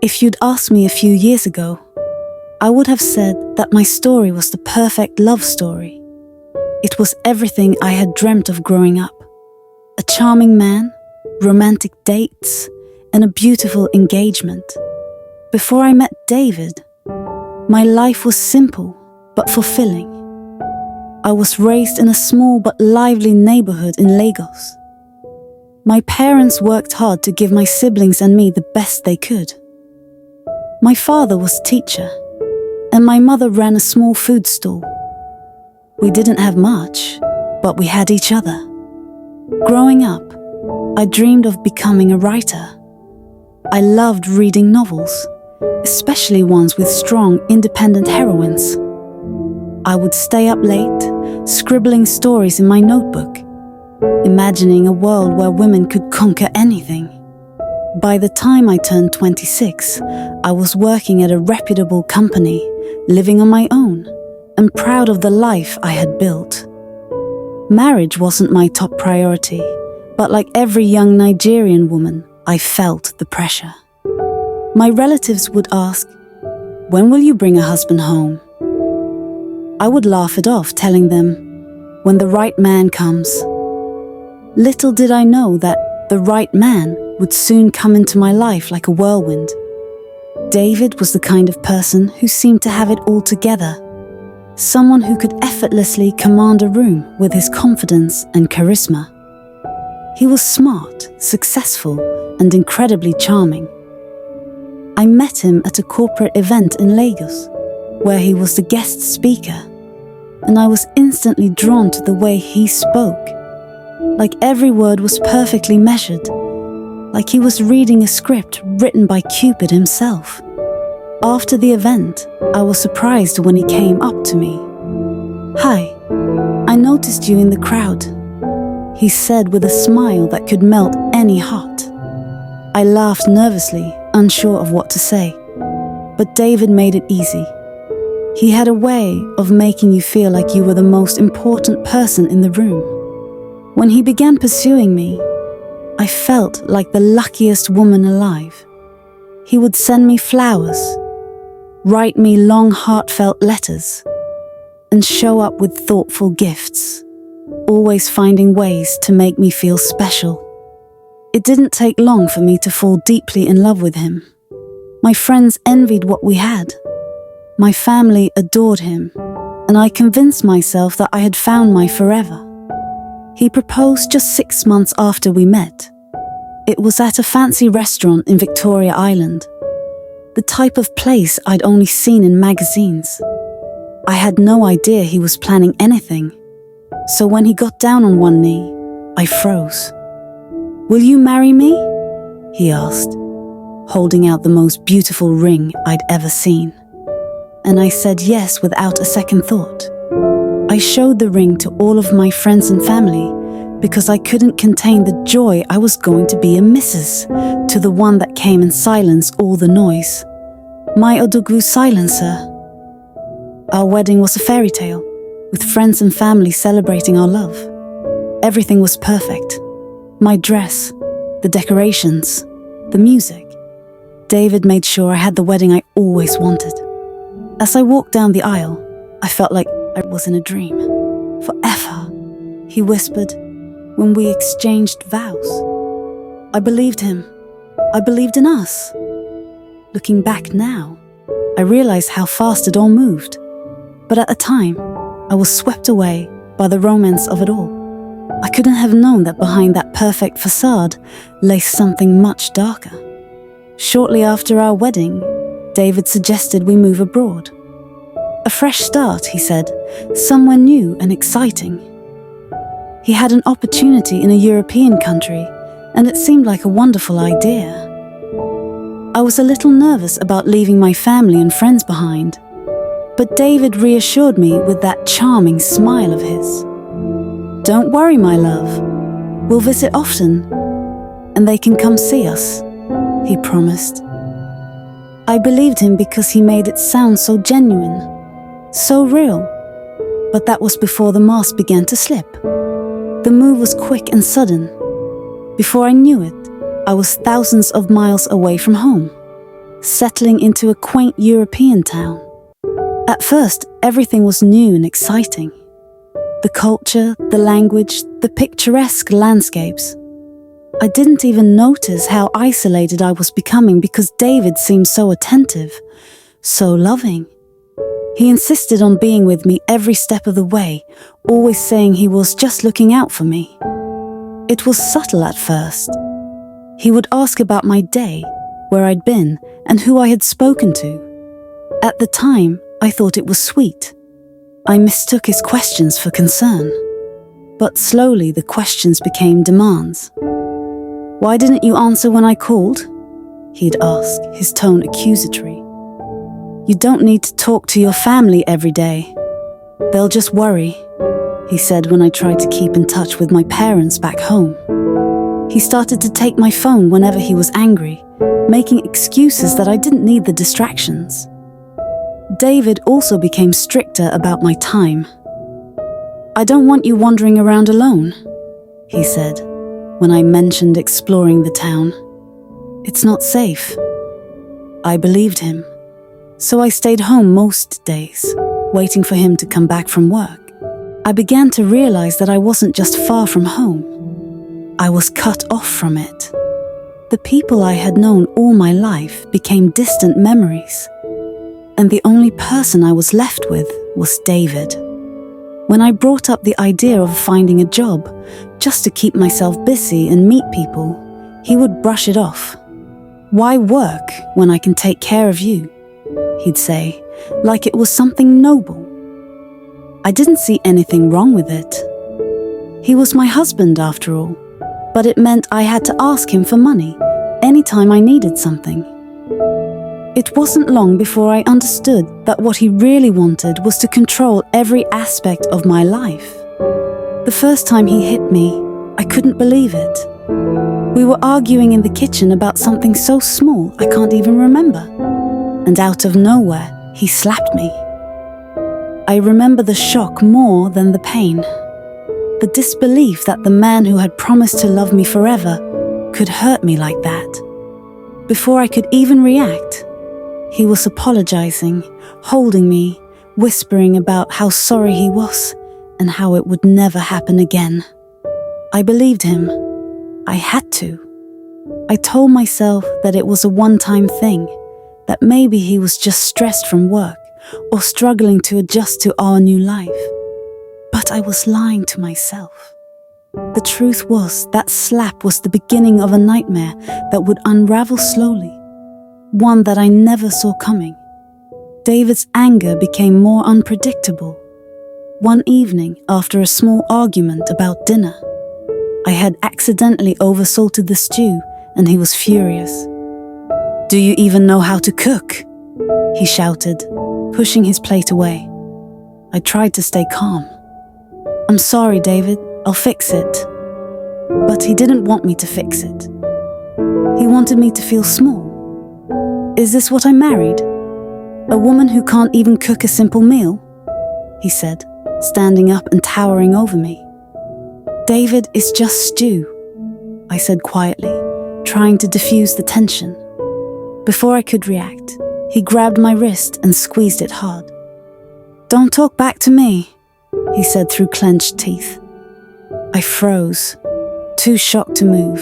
If you'd asked me a few years ago, I would have said that my story was the perfect love story. It was everything I had dreamt of growing up. A charming man, romantic dates, and a beautiful engagement. Before I met David, my life was simple but fulfilling. I was raised in a small but lively neighborhood in Lagos. My parents worked hard to give my siblings and me the best they could. My father was teacher, and my mother ran a small food stall. We didn't have much, but we had each other. Growing up, I dreamed of becoming a writer. I loved reading novels, especially ones with strong, independent heroines. I would stay up late, scribbling stories in my notebook, imagining a world where women could conquer anything. By the time I turned 26, I was working at a reputable company, living on my own, and proud of the life I had built. Marriage wasn't my top priority, but like every young Nigerian woman, I felt the pressure. My relatives would ask, "When will you bring a husband home?" I would laugh it off, telling them, "When the right man comes." Little did I know that the right man would soon come into my life like a whirlwind. David was the kind of person who seemed to have it all together. Someone who could effortlessly command a room with his confidence and charisma. He was smart, successful, and incredibly charming. I met him at a corporate event in Lagos, where he was the guest speaker, and I was instantly drawn to the way he spoke. Like every word was perfectly measured, like he was reading a script written by Cupid himself. After the event, I was surprised when he came up to me. "Hi, I noticed you in the crowd," he said with a smile that could melt any heart. I laughed nervously, unsure of what to say, but David made it easy. He had a way of making you feel like you were the most important person in the room. When he began pursuing me, I felt like the luckiest woman alive. He would send me flowers, write me long heartfelt letters, and show up with thoughtful gifts, always finding ways to make me feel special. It didn't take long for me to fall deeply in love with him. My friends envied what we had. My family adored him, and I convinced myself that I had found my forever. He proposed just 6 months after we met. It was at a fancy restaurant in Victoria Island, the type of place I'd only seen in magazines. I had no idea he was planning anything, so when he got down on one knee, I froze. "Will you marry me?" he asked, holding out the most beautiful ring I'd ever seen. And I said yes without a second thought. I showed the ring to all of my friends and family because I couldn't contain the joy I was going to be a missus to the one that came and silenced all the noise. My Odogwu silencer. Our wedding was a fairy tale, with friends and family celebrating our love. Everything was perfect. My dress, the decorations, the music. David made sure I had the wedding I always wanted. As I walked down the aisle, I felt like I was in a dream. "Forever," he whispered, when we exchanged vows. I believed him. I believed in us. Looking back now, I realize how fast it all moved. But at the time, I was swept away by the romance of it all. I couldn't have known that behind that perfect facade lay something much darker. Shortly after our wedding, David suggested we move abroad. A fresh start, he said, somewhere new and exciting. He had an opportunity in a European country, and it seemed like a wonderful idea. I was a little nervous about leaving my family and friends behind, but David reassured me with that charming smile of his. "Don't worry, my love. We'll visit often, and they can come see us," he promised. I believed him because he made it sound so genuine, so real. But that was before the mask began to slip. The move was quick and sudden. Before I knew it, I was thousands of miles away from home, settling into a quaint European town. At first, everything was new and exciting. The culture, the language, the picturesque landscapes. I didn't even notice how isolated I was becoming because David seemed so attentive, so loving. He insisted on being with me every step of the way, always saying he was just looking out for me. It was subtle at first. He would ask about my day, where I'd been, and who I had spoken to. At the time, I thought it was sweet. I mistook his questions for concern. But slowly the questions became demands. "Why didn't you answer when I called?" he'd ask, his tone accusatory. "You don't need to talk to your family every day. They'll just worry," he said when I tried to keep in touch with my parents back home. He started to take my phone whenever he was angry, making excuses that I didn't need the distractions. David also became stricter about my time. "I don't want you wandering around alone," he said, when I mentioned exploring the town. "It's not safe." I believed him, so I stayed home most days, waiting for him to come back from work. I began to realize that I wasn't just far from home. I was cut off from it. The people I had known all my life became distant memories, and the only person I was left with was David. When I brought up the idea of finding a job, just to keep myself busy and meet people, he would brush it off. "Why work when I can take care of you?" he'd say, like it was something noble. I didn't see anything wrong with it. He was my husband after all, but it meant I had to ask him for money anytime I needed something. It wasn't long before I understood that what he really wanted was to control every aspect of my life. The first time he hit me, I couldn't believe it. We were arguing in the kitchen about something so small I can't even remember. And out of nowhere, he slapped me. I remember the shock more than the pain. The disbelief that the man who had promised to love me forever could hurt me like that. Before I could even react, he was apologizing, holding me, whispering about how sorry he was and how it would never happen again. I believed him. I had to. I told myself that it was a one-time thing, that maybe he was just stressed from work or struggling to adjust to our new life. But I was lying to myself. The truth was that slap was the beginning of a nightmare that would unravel slowly, one that I never saw coming. David's anger became more unpredictable. One evening, after a small argument about dinner, I had accidentally oversalted the stew and he was furious. "Do you even know how to cook?" he shouted, pushing his plate away. I tried to stay calm. "I'm sorry, David, I'll fix it." But he didn't want me to fix it. He wanted me to feel small. "Is this what I married? A woman who can't even cook a simple meal?" he said, standing up and towering over me. "David is just stew," I said quietly, trying to diffuse the tension. Before I could react, he grabbed my wrist and squeezed it hard. "Don't talk back to me," he said through clenched teeth. I froze, too shocked to move.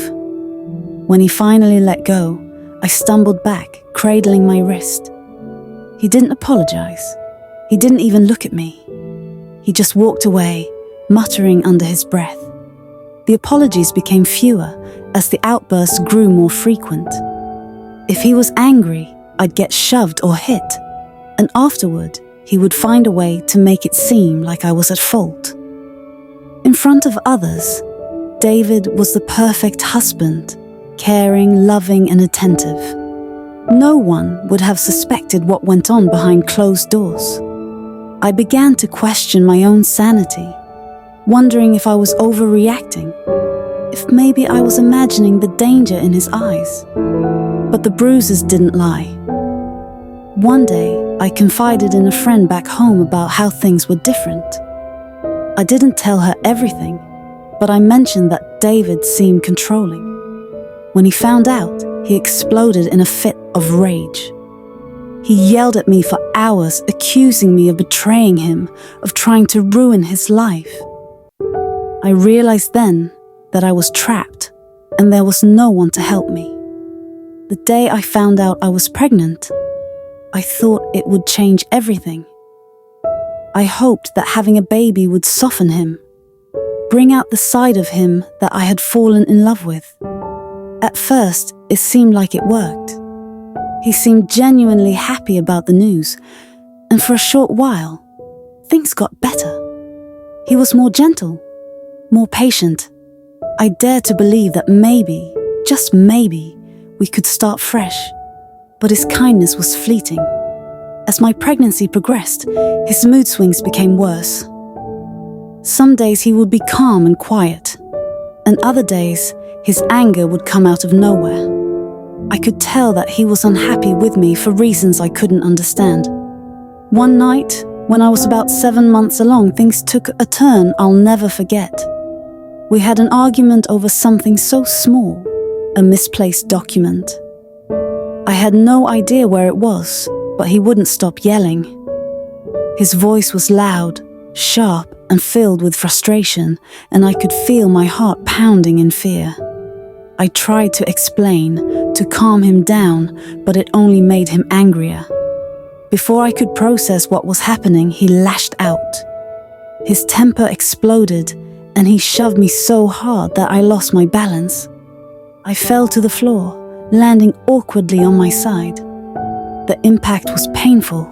When he finally let go, I stumbled back, cradling my wrist. He didn't apologize. He didn't even look at me. He just walked away, muttering under his breath. The apologies became fewer as the outbursts grew more frequent. If he was angry, I'd get shoved or hit, and afterward, he would find a way to make it seem like I was at fault. In front of others, David was the perfect husband, caring, loving, and attentive. No one would have suspected what went on behind closed doors. I began to question my own sanity, wondering if I was overreacting, if maybe I was imagining the danger in his eyes. But the bruises didn't lie. One day, I confided in a friend back home about how things were different. I didn't tell her everything, but I mentioned that David seemed controlling. When he found out, he exploded in a fit of rage. He yelled at me for hours, accusing me of betraying him, of trying to ruin his life. I realized then that I was trapped and there was no one to help me. The day I found out I was pregnant, I thought it would change everything. I hoped that having a baby would soften him, bring out the side of him that I had fallen in love with. At first, it seemed like it worked. He seemed genuinely happy about the news, and for a short while, things got better. He was more gentle, more patient. I dared to believe that maybe, just maybe, we could start fresh. But his kindness was fleeting. As my pregnancy progressed, his mood swings became worse. Some days he would be calm and quiet, and other days his anger would come out of nowhere. I could tell that he was unhappy with me for reasons I couldn't understand. One night, when I was about 7 months along, things took a turn I'll never forget. We had an argument over something so small, a misplaced document. I had no idea where it was, but he wouldn't stop yelling. His voice was loud, sharp, and filled with frustration, and I could feel my heart pounding in fear. I tried to explain, to calm him down, but it only made him angrier. Before I could process what was happening, he lashed out. His temper exploded, and he shoved me so hard that I lost my balance. I fell to the floor, landing awkwardly on my side. The impact was painful,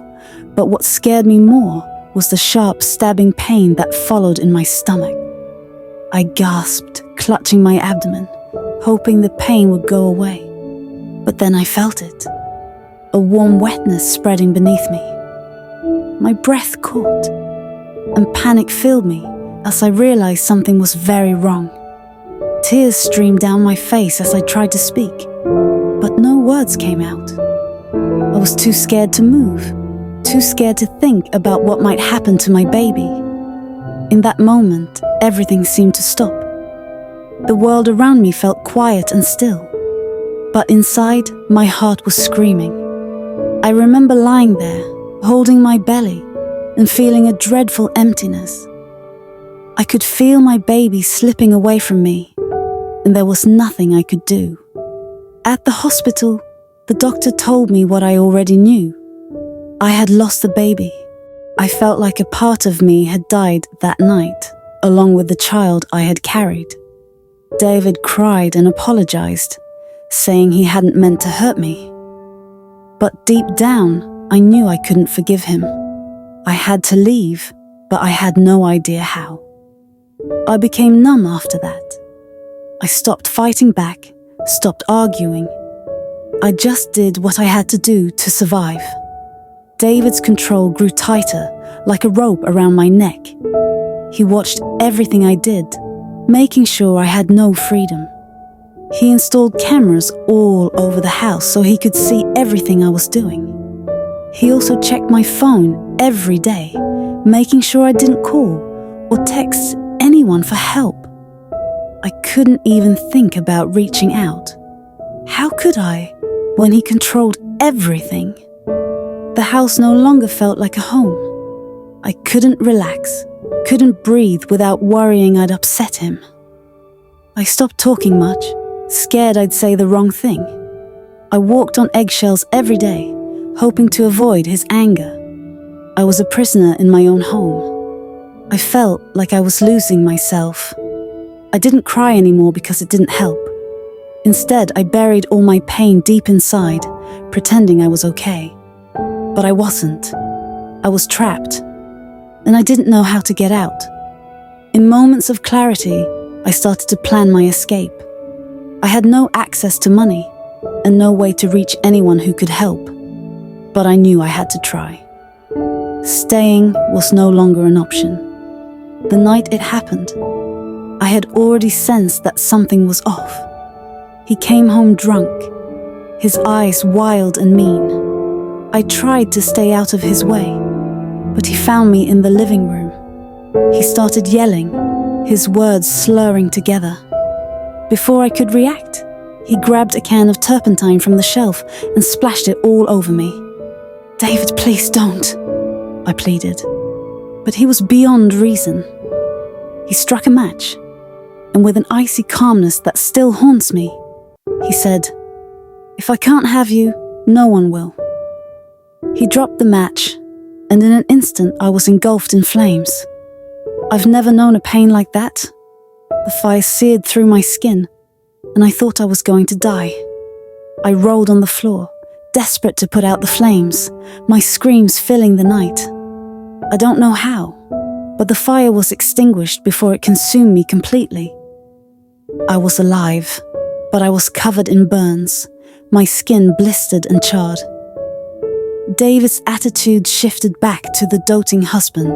but what scared me more was the sharp stabbing pain that followed in my stomach. I gasped, clutching my abdomen, hoping the pain would go away. But then I felt it, a warm wetness spreading beneath me. My breath caught, and panic filled me as I realized something was very wrong. Tears streamed down my face as I tried to speak, but no words came out. I was too scared to move, too scared to think about what might happen to my baby. In that moment, everything seemed to stop. The world around me felt quiet and still, but inside, my heart was screaming. I remember lying there, holding my belly, and feeling a dreadful emptiness. I could feel my baby slipping away from me, and there was nothing I could do. At the hospital, the doctor told me what I already knew. I had lost the baby. I felt like a part of me had died that night, along with the child I had carried. David cried and apologized, saying he hadn't meant to hurt me. But deep down, I knew I couldn't forgive him. I had to leave, but I had no idea how. I became numb after that. I stopped fighting back, stopped arguing. I just did what I had to do to survive. David's control grew tighter, like a rope around my neck. He watched everything I did, making sure I had no freedom. He installed cameras all over the house so he could see everything I was doing. He also checked my phone every day, making sure I didn't call or text anyone for help. I couldn't even think about reaching out. How could I, when he controlled everything? The house no longer felt like a home. I couldn't relax, couldn't breathe without worrying I'd upset him. I stopped talking much, scared I'd say the wrong thing. I walked on eggshells every day, hoping to avoid his anger. I was a prisoner in my own home. I felt like I was losing myself. I didn't cry anymore because it didn't help. Instead, I buried all my pain deep inside, pretending I was okay. But I wasn't. I was trapped, and I didn't know how to get out. In moments of clarity, I started to plan my escape. I had no access to money, and no way to reach anyone who could help. But I knew I had to try. Staying was no longer an option. The night it happened, I had already sensed that something was off. He came home drunk, his eyes wild and mean. I tried to stay out of his way, but he found me in the living room. He started yelling, his words slurring together. Before I could react, he grabbed a can of turpentine from the shelf and splashed it all over me. "David, please don't," I pleaded. But he was beyond reason. He struck a match, and with an icy calmness that still haunts me, he said, "If I can't have you, no one will." He dropped the match, and in an instant I was engulfed in flames. I've never known a pain like that. The fire seared through my skin, and I thought I was going to die. I rolled on the floor, desperate to put out the flames, my screams filling the night. I don't know how, but the fire was extinguished before it consumed me completely. I was alive, but I was covered in burns, my skin blistered and charred. David's attitude shifted back to the doting husband.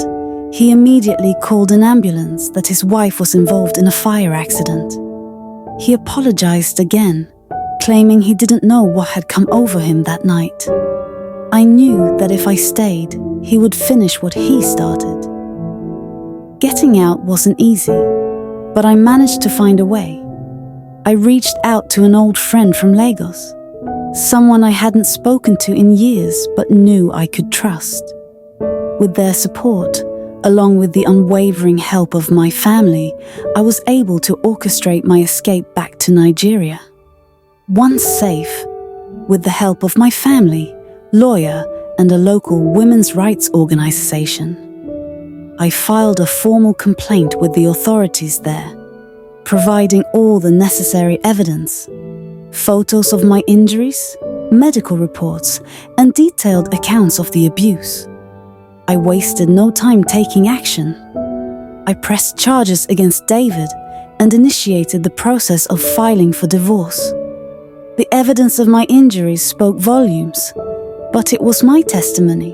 He immediately called an ambulance that his wife was involved in a fire accident. He apologized again, claiming he didn't know what had come over him that night. I knew that if I stayed, he would finish what he started. Getting out wasn't easy, but I managed to find a way. I reached out to an old friend from Lagos, someone I hadn't spoken to in years but knew I could trust. With their support, along with the unwavering help of my family, I was able to orchestrate my escape back to Nigeria. Once safe, with the help of my family, lawyer, and a local women's rights organization, I filed a formal complaint with the authorities there, providing all the necessary evidence, photos of my injuries, medical reports, and detailed accounts of the abuse. I wasted no time taking action. I pressed charges against David and initiated the process of filing for divorce. The evidence of my injuries spoke volumes, but it was my testimony,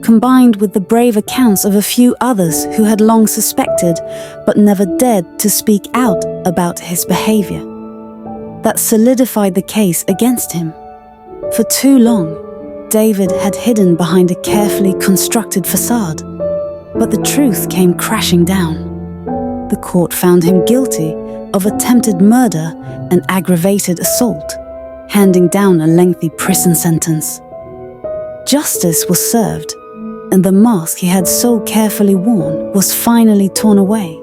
combined with the brave accounts of a few others who had long suspected but never dared to speak out about his behavior, that solidified the case against him. For too long, David had hidden behind a carefully constructed facade, but the truth came crashing down. The court found him guilty of attempted murder and aggravated assault, handing down a lengthy prison sentence. Justice was served, and the mask he had so carefully worn was finally torn away,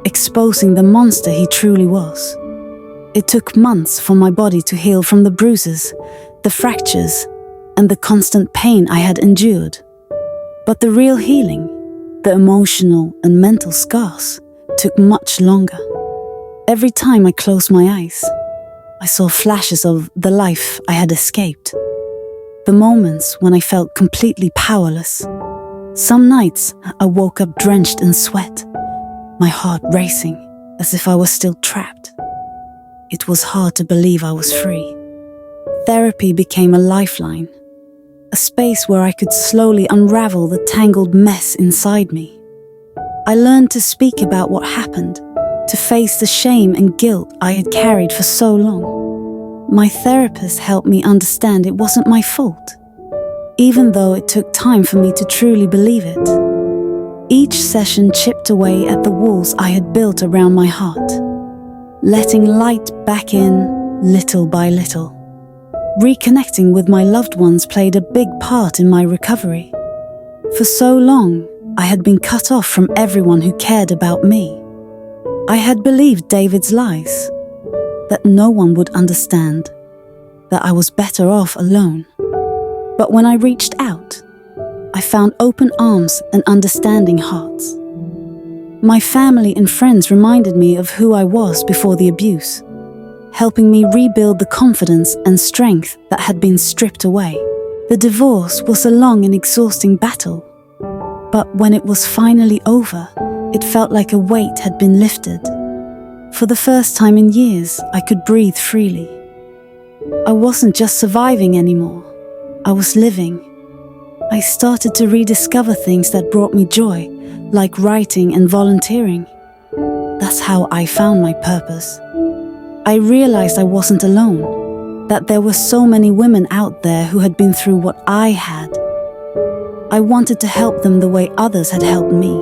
exposing the monster he truly was. It took months for my body to heal from the bruises, the fractures, and the constant pain I had endured. But the real healing, the emotional and mental scars, took much longer. Every time I closed my eyes, I saw flashes of the life I had escaped. The moments when I felt completely powerless. Some nights I woke up drenched in sweat, my heart racing as if I was still trapped. It was hard to believe I was free. Therapy became a lifeline, a space where I could slowly unravel the tangled mess inside me. I learned to speak about what happened, to face the shame and guilt I had carried for so long. My therapist helped me understand it wasn't my fault, even though it took time for me to truly believe it. Each session chipped away at the walls I had built around my heart, letting light back in little by little. Reconnecting with my loved ones played a big part in my recovery. For so long, I had been cut off from everyone who cared about me. I had believed David's lies, that no one would understand, that I was better off alone. But when I reached out, I found open arms and understanding hearts. My family and friends reminded me of who I was before the abuse, helping me rebuild the confidence and strength that had been stripped away. The divorce was a long and exhausting battle, but when it was finally over, it felt like a weight had been lifted. For the first time in years, I could breathe freely. I wasn't just surviving anymore, I was living. I started to rediscover things that brought me joy, like writing and volunteering. That's how I found my purpose. I realized I wasn't alone, that there were so many women out there who had been through what I had. I wanted to help them the way others had helped me,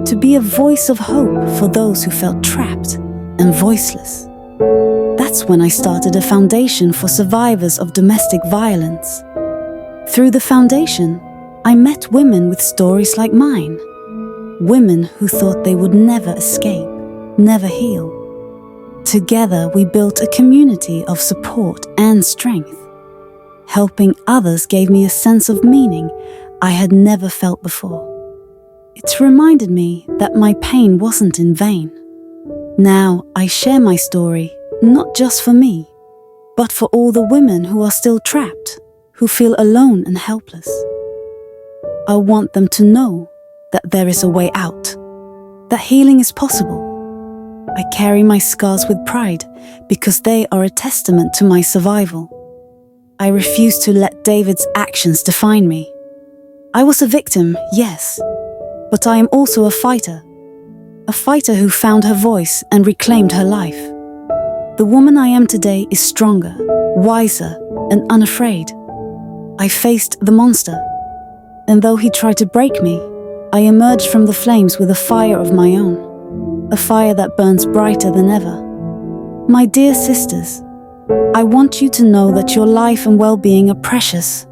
to be a voice of hope for those who felt trapped and voiceless. That's when I started a foundation for survivors of domestic violence. Through the foundation, I met women with stories like mine. Women who thought they would never escape, never heal. Together, we built a community of support and strength. Helping others gave me a sense of meaning I had never felt before. It's reminded me that my pain wasn't in vain. Now I share my story, not just for me, but for all the women who are still trapped, who feel alone and helpless. I want them to know that there is a way out, that healing is possible. I carry my scars with pride because they are a testament to my survival. I refuse to let David's actions define me. I was a victim, yes, but I am also a fighter who found her voice and reclaimed her life. The woman I am today is stronger, wiser, and unafraid. I faced the monster, and though he tried to break me, I emerged from the flames with a fire of my own, a fire that burns brighter than ever. My dear sisters, I want you to know that your life and well-being are precious.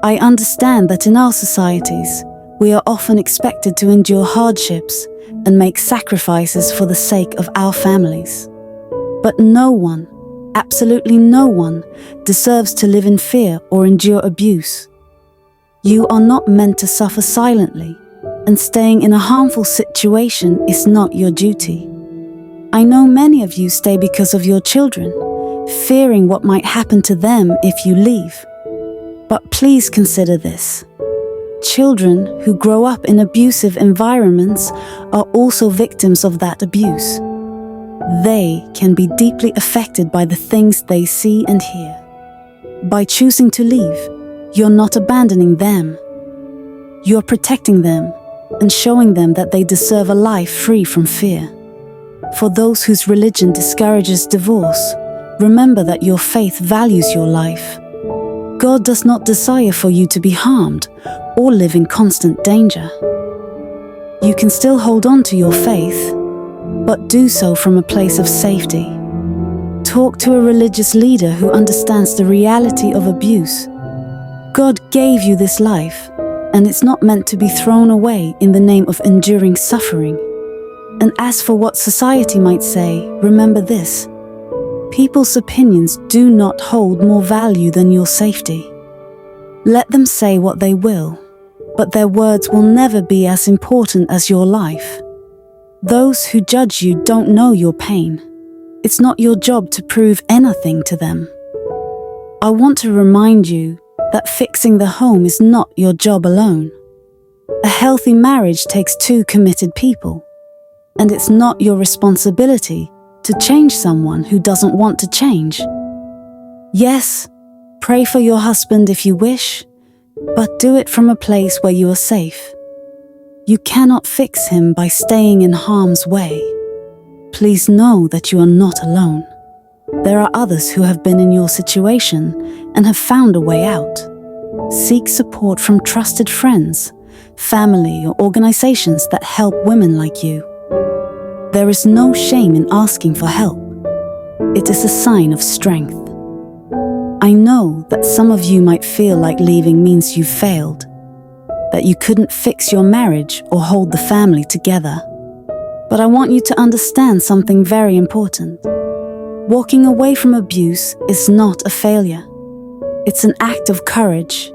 I understand that in our societies, we are often expected to endure hardships and make sacrifices for the sake of our families. But no one, absolutely no one, deserves to live in fear or endure abuse. You are not meant to suffer silently, and staying in a harmful situation is not your duty. I know many of you stay because of your children, fearing what might happen to them if you leave. But please consider this. Children who grow up in abusive environments are also victims of that abuse. They can be deeply affected by the things they see and hear. By choosing to leave, you're not abandoning them. You're protecting them and showing them that they deserve a life free from fear. For those whose religion discourages divorce, remember that your faith values your life. God does not desire for you to be harmed or live in constant danger. You can still hold on to your faith, but do so from a place of safety. Talk to a religious leader who understands the reality of abuse. God gave you this life, and it's not meant to be thrown away in the name of enduring suffering. And as for what society might say, remember this: people's opinions do not hold more value than your safety. Let them say what they will, but their words will never be as important as your life. Those who judge you don't know your pain. It's not your job to prove anything to them. I want to remind you that fixing the home is not your job alone. A healthy marriage takes two committed people, and it's not your responsibility to change someone who doesn't want to change. Yes, pray for your husband if you wish, but do it from a place where you are safe. You cannot fix him by staying in harm's way. Please know that you are not alone. There are others who have been in your situation and have found a way out. Seek support from trusted friends, family, or organizations that help women like you. There is no shame in asking for help. It is a sign of strength. I know that some of you might feel like leaving means you failed, that you couldn't fix your marriage or hold the family together. But I want you to understand something very important. Walking away from abuse is not a failure. It's an act of courage.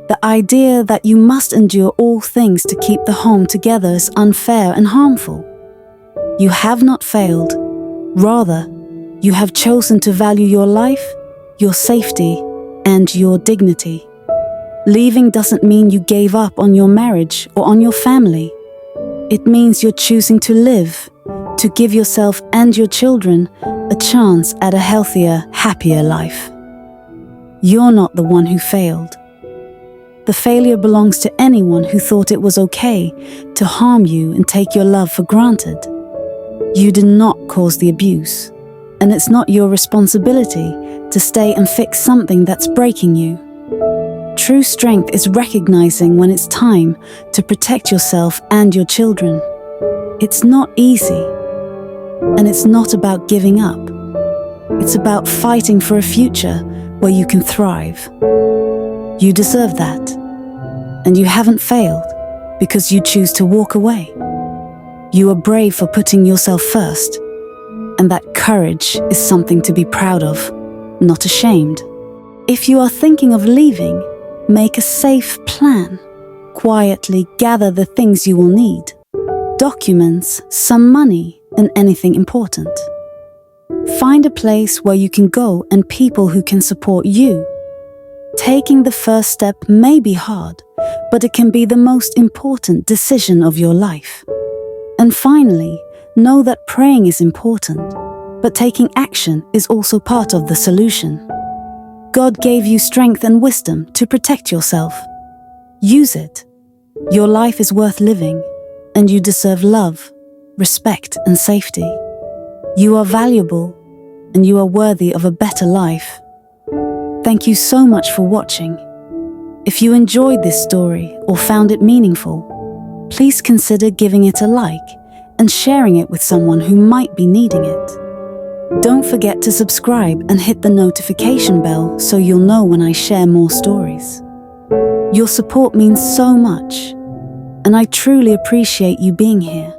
The idea that you must endure all things to keep the home together is unfair and harmful. You have not failed. Rather, you have chosen to value your life, your safety, and your dignity. Leaving doesn't mean you gave up on your marriage or on your family. It means you're choosing to live, to give yourself and your children a chance at a healthier, happier life. You're not the one who failed. The failure belongs to anyone who thought it was okay to harm you and take your love for granted. You did not cause the abuse, and it's not your responsibility to stay and fix something that's breaking you. True strength is recognizing when it's time to protect yourself and your children. It's not easy, and it's not about giving up. It's about fighting for a future where you can thrive. You deserve that. And you haven't failed because you choose to walk away. You are brave for putting yourself first, and that courage is something to be proud of, not ashamed. If you are thinking of leaving, make a safe plan. Quietly gather the things you will need: documents, some money, and anything important. Find a place where you can go and people who can support you. Taking the first step may be hard, but it can be the most important decision of your life. And finally, know that praying is important, but taking action is also part of the solution. God gave you strength and wisdom to protect yourself. Use it. Your life is worth living, and you deserve love, respect, and safety. You are valuable, and you are worthy of a better life. Thank you so much for watching. If you enjoyed this story or found it meaningful, please consider giving it a like and sharing it with someone who might be needing it. Don't forget to subscribe and hit the notification bell so you'll know when I share more stories. Your support means so much, and I truly appreciate you being here.